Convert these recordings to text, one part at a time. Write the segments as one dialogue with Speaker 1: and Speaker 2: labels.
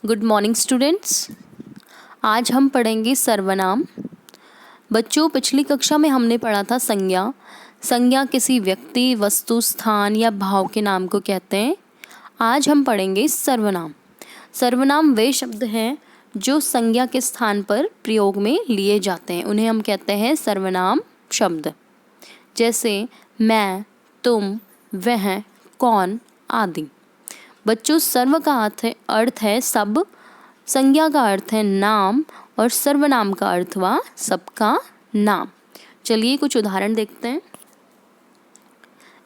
Speaker 1: Good morning students. आज हम पढ़ेंगे सर्वनाम। बच्चों, पिछली कक्षा में हमने पढ़ा था संज्ञा। संज्ञा किसी व्यक्ति, वस्तु, स्थान या भाव के नाम को कहते हैं। आज हम पढ़ेंगे सर्वनाम। सर्वनाम वे शब्द हैं जो संज्ञा के स्थान पर प्रयोग में लिए जाते हैं, उन्हें हम कहते हैं सर्वनाम शब्द। जैसे मैं, तुम, वह, कौन आदि। बच्चों, सर्व का अर्थ है सब, संज्ञा का अर्थ है नाम और सर्वनाम का अर्थ हुआ सबका नाम। चलिए कुछ उदाहरण देखते हैं।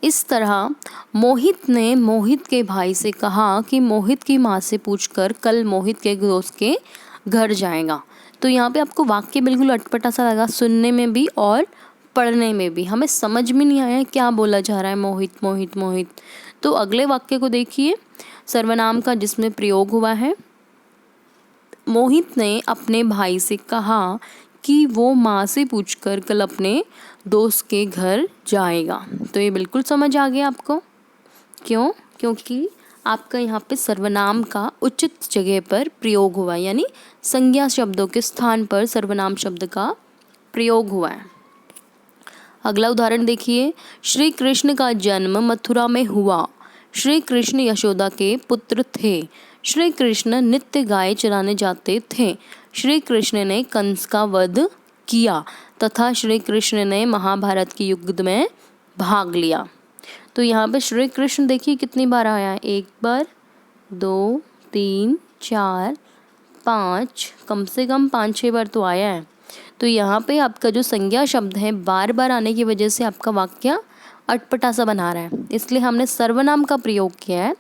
Speaker 1: इस तरह मोहित ने मोहित के भाई से कहा कि मोहित की माँ से पूछकर कल मोहित के दोस्त के घर जाएगा। तो यहाँ पे आपको वाक्य बिल्कुल अटपटा सा लगा, सुनने में भी और पढ़ने में भी हमें समझ में नहीं आया क्या बोला जा रहा है, मोहित मोहित मोहित। तो अगले वाक्य को देखिए, सर्वनाम का जिसमें प्रयोग हुआ है। मोहित ने अपने भाई से कहा कि वो माँ से पूछकर कल अपने दोस्त के घर जाएगा। तो ये बिल्कुल समझ आ गया आपको। क्यों? क्योंकि आपका यहाँ पे सर्वनाम का उचित जगह पर प्रयोग हुआ है, यानी संज्ञा शब्दों के स्थान पर सर्वनाम शब्द का प्रयोग हुआ है। अगला उदाहरण देखिए। श्री कृष्ण का जन्म मथुरा में हुआ। श्री कृष्ण यशोदा के पुत्र थे। श्री कृष्ण नित्य गाय चराने जाते थे। श्री कृष्ण ने कंस का वध किया तथा श्री कृष्ण ने महाभारत के युद्ध में भाग लिया। तो यहाँ पे श्री कृष्ण देखिए कितनी बार आया है, एक बार, 2, 3, 4, 5, कम से कम 5-6 बार तो आया है। तो यहाँ पे आपका जो संज्ञा शब्द है बार बार आने की वजह से आपका वाक्य अटपटा सा बना रहा है, इसलिए हमने सर्वनाम का प्रयोग किया है।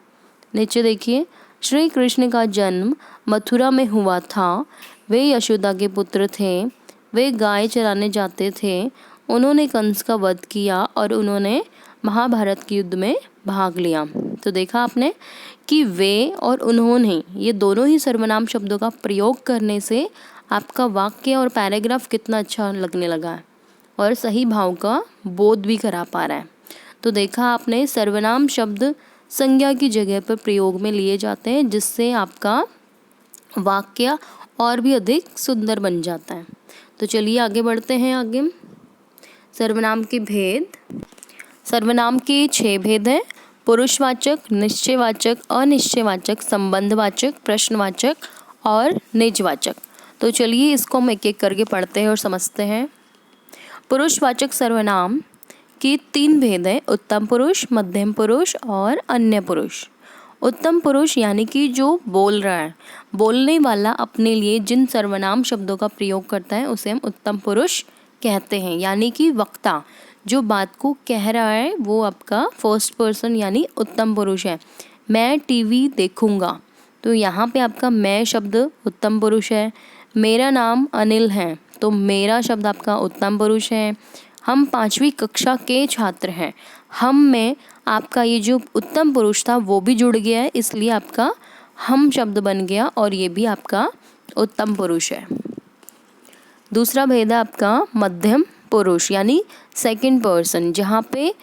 Speaker 1: नीचे देखिए, श्री कृष्ण का जन्म मथुरा में हुआ था। वे यशोदा के पुत्र थे। वे गाय चराने जाते थे। उन्होंने कंस का वध किया और उन्होंने महाभारत के युद्ध में भाग लिया। तो देखा आपने कि वे और उन्होंने, ये दोनों ही सर्वनाम शब्दों का प्रयोग करने से आपका वाक्य और पैराग्राफ कितना अच्छा लगने लगा है और सही भाव का बोध भी करा पा रहा है। तो देखा आपने, सर्वनाम शब्द संज्ञा की जगह पर प्रयोग में लिए जाते हैं, जिससे आपका वाक्य और भी अधिक सुंदर बन जाता है। तो चलिए आगे बढ़ते हैं। आगे सर्वनाम के भेद। सर्वनाम के 6 भेद हैं। पुरुषवाचक, निश्चयवाचक, अनिश्चयवाचक, संबंधवाचक, प्रश्नवाचक और निजवाचक। तो चलिए इसको हम एक एक करके पढ़ते हैं और समझते हैं। पुरुषवाचक सर्वनाम के 3 भेद हैं, उत्तम पुरुष, मध्यम पुरुष और अन्य पुरुष। उत्तम पुरुष यानी कि जो बोल रहा है, बोलने वाला अपने लिए जिन सर्वनाम शब्दों का प्रयोग करता है उसे हम उत्तम पुरुष कहते हैं। यानी कि वक्ता जो बात को कह रहा है वो आपका फर्स्ट पर्सन यानी उत्तम पुरुष है। मैं टीवी देखूंगा, तो यहाँ पे आपका मैं शब्द उत्तम पुरुष है। मेरा नाम अनिल है, तो मेरा शब्द आपका उत्तम पुरुष है। हम 5वीं कक्षा के छात्र हैं, हम में आपका ये जो उत्तम पुरुष था वो भी जुड़ गया है, इसलिए आपका हम शब्द बन गया और ये भी आपका उत्तम पुरुष है। दूसरा भेद है आपका मध्यम पुरुष यानी सेकंड पर्सन, जहाँ पे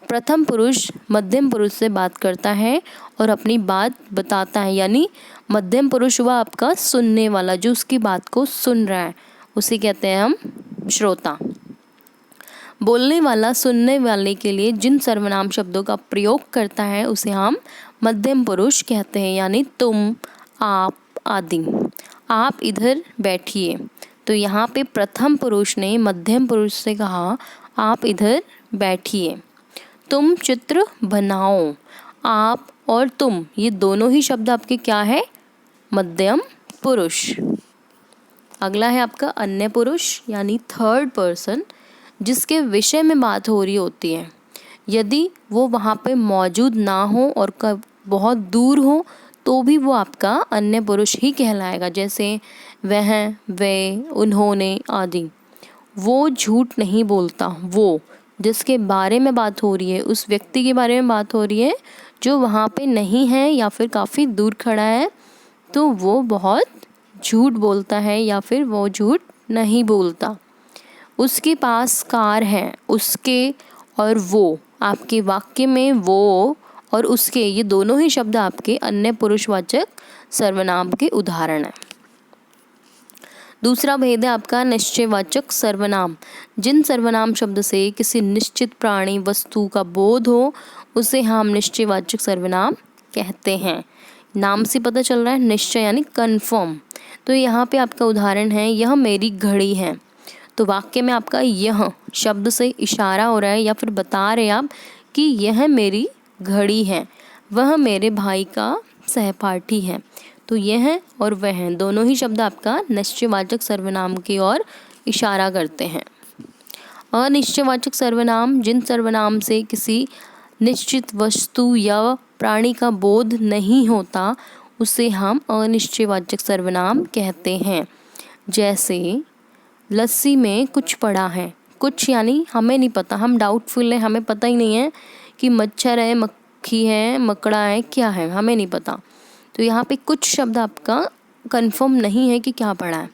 Speaker 1: प्रथम पुरुष मध्यम पुरुष से बात करता है और अपनी बात बताता है। यानी मध्यम पुरुष हुआ आपका सुनने वाला, जो उसकी बात को सुन रहा है, उसे कहते हैं हम श्रोता। बोलने वाला सुनने वाले के लिए जिन सर्वनाम शब्दों का प्रयोग करता है उसे हम मध्यम पुरुष कहते हैं, यानी तुम, आप आदि। आप इधर बैठिए, तो यहाँ पे प्रथम पुरुष ने मध्यम पुरुष से कहा आप इधर बैठिए। तुम चित्र बनाओ, आप और तुम ये दोनों ही शब्द आपके क्या है, मध्यम पुरुष। अगला है आपका अन्य पुरुष यानी थर्ड पर्सन, जिसके विषय में बात हो रही होती है। यदि वो वहाँ पे मौजूद ना हो और बहुत दूर हो तो भी वो आपका अन्य पुरुष ही कहलाएगा। जैसे वह, वे, उन्होंने आदि। वो झूठ नहीं बोलता, वो जिसके बारे में बात हो रही है, उस व्यक्ति के बारे में बात हो रही है जो वहाँ पे नहीं है या फिर काफ़ी दूर खड़ा है, तो वो बहुत झूठ बोलता है या फिर वो झूठ नहीं बोलता। उसके पास कार है, उसके और वो, आपके वाक्य में वो और उसके, ये दोनों ही शब्द आपके अन्य पुरुषवाचक सर्वनाम के उदाहरण हैं। दूसरा भेद है आपका निश्चयवाचक सर्वनाम। जिन सर्वनाम शब्द से किसी निश्चित प्राणी वस्तु का बोध हो उसे हम निश्चयवाचक सर्वनाम कहते हैं। नाम से पता चल रहा है, निश्चय यानी कन्फर्म। तो यहाँ पे आपका उदाहरण है, यह मेरी घड़ी है। तो वाक्य में आपका यह शब्द से इशारा हो रहा है या फिर बता रहे आप कि यह मेरी घड़ी है, वह मेरे भाई का सहपाठी है। तो यह और वह दोनों ही शब्द आपका निश्चयवाचक सर्वनाम की ओर इशारा करते हैं। अनिश्चयवाचक सर्वनाम, जिन सर्वनाम से किसी निश्चित वस्तु या प्राणी का बोध नहीं होता उसे हम अनिश्चयवाचक सर्वनाम कहते हैं। जैसे लस्सी में कुछ पड़ा है। कुछ यानी हमें नहीं पता, हम डाउटफुल हैं, हमें पता ही नहीं है कि मच्छर है, मक्खी है, मकड़ा है, क्या है, हमें नहीं पता। तो यहाँ पे कुछ शब्द आपका कंफर्म नहीं है कि क्या पड़ा है।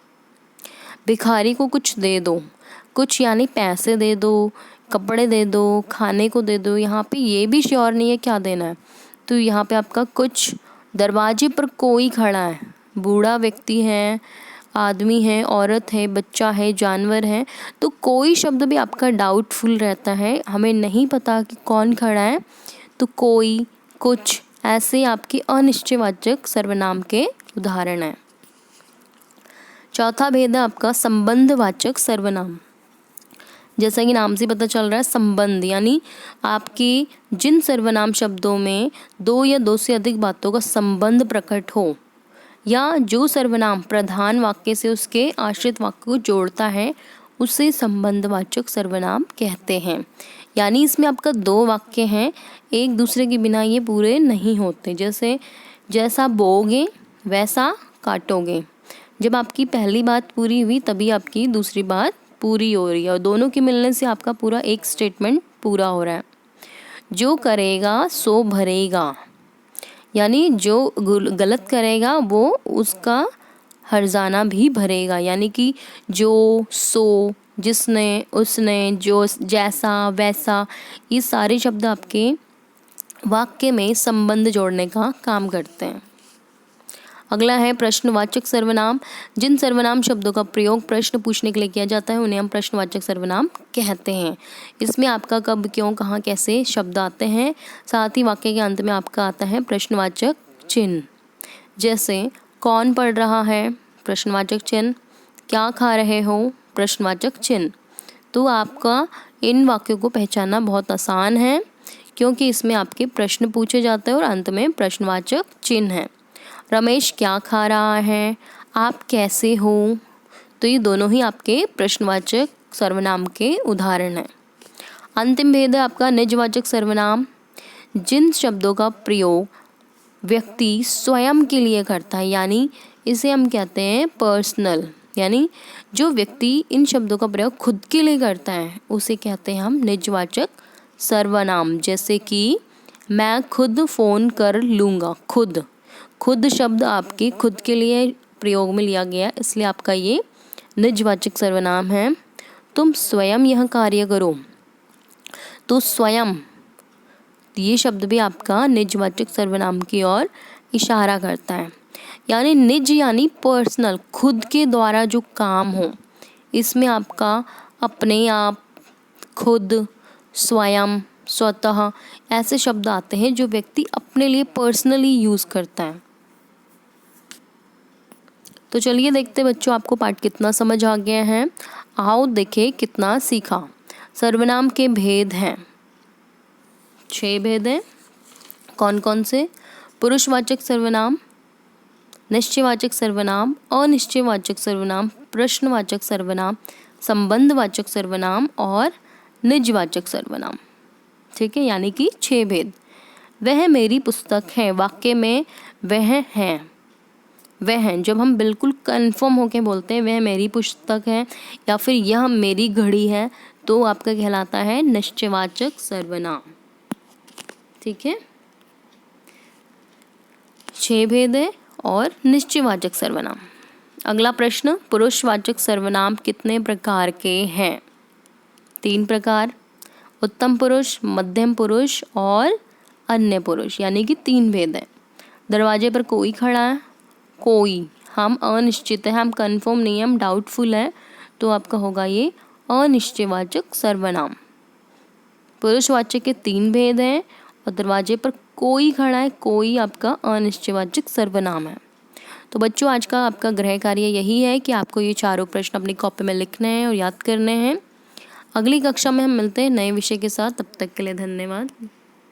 Speaker 1: भिखारी को कुछ दे दो। कुछ यानी पैसे दे दो, कपड़े दे दो, खाने को दे दो। यहाँ पे ये भी श्योर नहीं है क्या देना है। तो यहाँ पे आपका कुछ। दरवाजे पर कोई खड़ा है। बूढ़ा व्यक्ति है, आदमी है, औरत है, बच्चा है, जानवर है। तो कोई शब्द भी आपका डाउटफुल रहता है, हमें नहीं पता कि कौन खड़ा है। तो कोई, कुछ, ऐसे आपके अनिश्चयवाचक सर्वनाम के उदाहरण हैं। चौथा भेद है आपका संबंधवाचक सर्वनाम। जैसा कि नाम से पता चल रहा है, संबंध यानी आपकी जिन सर्वनाम शब्दों में दो या दो से अधिक बातों का संबंध प्रकट हो, या जो सर्वनाम प्रधान वाक्य से उसके आश्रित वाक्य को जोड़ता है उसे संबंधवाचक सर्वनाम कहते हैं। यानी इसमें आपका दो वाक्य हैं, एक दूसरे के बिना ये पूरे नहीं होते। जैसे जैसा बोओगे वैसा काटोगे। जब आपकी पहली बात पूरी हुई तभी आपकी दूसरी बात पूरी हो रही है, और दोनों के मिलने से आपका पूरा एक स्टेटमेंट पूरा हो रहा है। जो करेगा सो भरेगा, यानी जो गलत करेगा वो उसका हर्जाना भी भरेगा। यानी कि जो, सो, जिसने, उसने, जो, जैसा, वैसा, ये सारे शब्द आपके वाक्य में संबंध जोड़ने का काम करते हैं। अगला है प्रश्नवाचक सर्वनाम। जिन सर्वनाम शब्दों का प्रयोग प्रश्न पूछने के लिए किया जाता है उन्हें हम प्रश्नवाचक सर्वनाम कहते हैं। इसमें आपका कब, क्यों, कहाँ, कैसे शब्द आते हैं। साथ ही वाक्य के अंत में आपका आता है प्रश्नवाचक चिन्ह। जैसे कौन पढ़ रहा है, प्रश्नवाचक चिन्ह। क्या खा रहे हो, प्रश्नवाचक चिन्ह। तो आपका इन वाक्यों को पहचानना बहुत आसान है क्योंकि इसमें आपके प्रश्न पूछे जाते हैं और अंत में प्रश्नवाचक चिन्ह है। रमेश क्या खा रहा है, आप कैसे हो। तो ये दोनों ही आपके प्रश्नवाचक सर्वनाम के उदाहरण हैं। अंतिम भेद है आपका निजवाचक सर्वनाम। जिन शब्दों का प्रयोग व्यक्ति स्वयं के लिए करता है, यानी इसे हम कहते हैं पर्सनल। यानी जो व्यक्ति इन शब्दों का प्रयोग खुद के लिए करता है उसे कहते हैं हम निजवाचक सर्वनाम। जैसे कि मैं खुद फ़ोन कर लूँगा। खुद शब्द आपके खुद के लिए प्रयोग में लिया गया, इसलिए आपका ये निजवाचक सर्वनाम है। तुम स्वयं यह कार्य करो। तो स्वयं, ये शब्द भी आपका निजवाचक सर्वनाम की ओर इशारा करता है। यानी निज यानी पर्सनल, खुद के द्वारा जो काम हो। इसमें आपका अपने आप, खुद, स्वयं, स्वतः ऐसे शब्द आते हैं जो व्यक्ति अपने लिए पर्सनली यूज़ करता है। तो चलिए देखते बच्चों आपको पाठ कितना समझ आ गया है। आओ देखें कितना सीखा। सर्वनाम के भेद हैं, 6 भेद हैं। कौन कौन से? पुरुषवाचक सर्वनाम, निश्चयवाचक सर्वनाम, अनिश्चयवाचक सर्वनाम, प्रश्नवाचक सर्वनाम, संबंधवाचक सर्वनाम और निजवाचक सर्वनाम। ठीक है, यानी कि 6 भेद। वह मेरी पुस्तक है, वाक्य में वह है, वह जब हम बिल्कुल कंफर्म होके बोलते हैं वह मेरी पुस्तक है या फिर यह मेरी घड़ी है, तो आपका कहलाता है निश्चयवाचक सर्वनाम। ठीक है, 6 भेद है और निश्चयवाचक सर्वनाम। अगला प्रश्न, पुरुषवाचक सर्वनाम कितने प्रकार के हैं? 3 प्रकार, उत्तम पुरुष, मध्यम पुरुष और अन्य पुरुष, यानी कि 3 भेद हैं। दरवाजे पर कोई खड़ा है, कोई, हम अनिश्चित है, हम कंफर्म नहीं है, हम डाउटफुल है, तो आपका होगा ये अनिश्चयवाचक सर्वनाम। पुरुषवाचक के 3 भेद हैं और दरवाजे पर कोई खड़ा है, कोई आपका अनिश्चयवाचक सर्वनाम है। तो बच्चों आज का आपका गृह कार्य यही है कि आपको ये चारों प्रश्न अपनी कॉपी में लिखने हैं और याद करने हैं। अगली कक्षा में हम मिलते हैं नए विषय के साथ, तब तक के लिए धन्यवाद।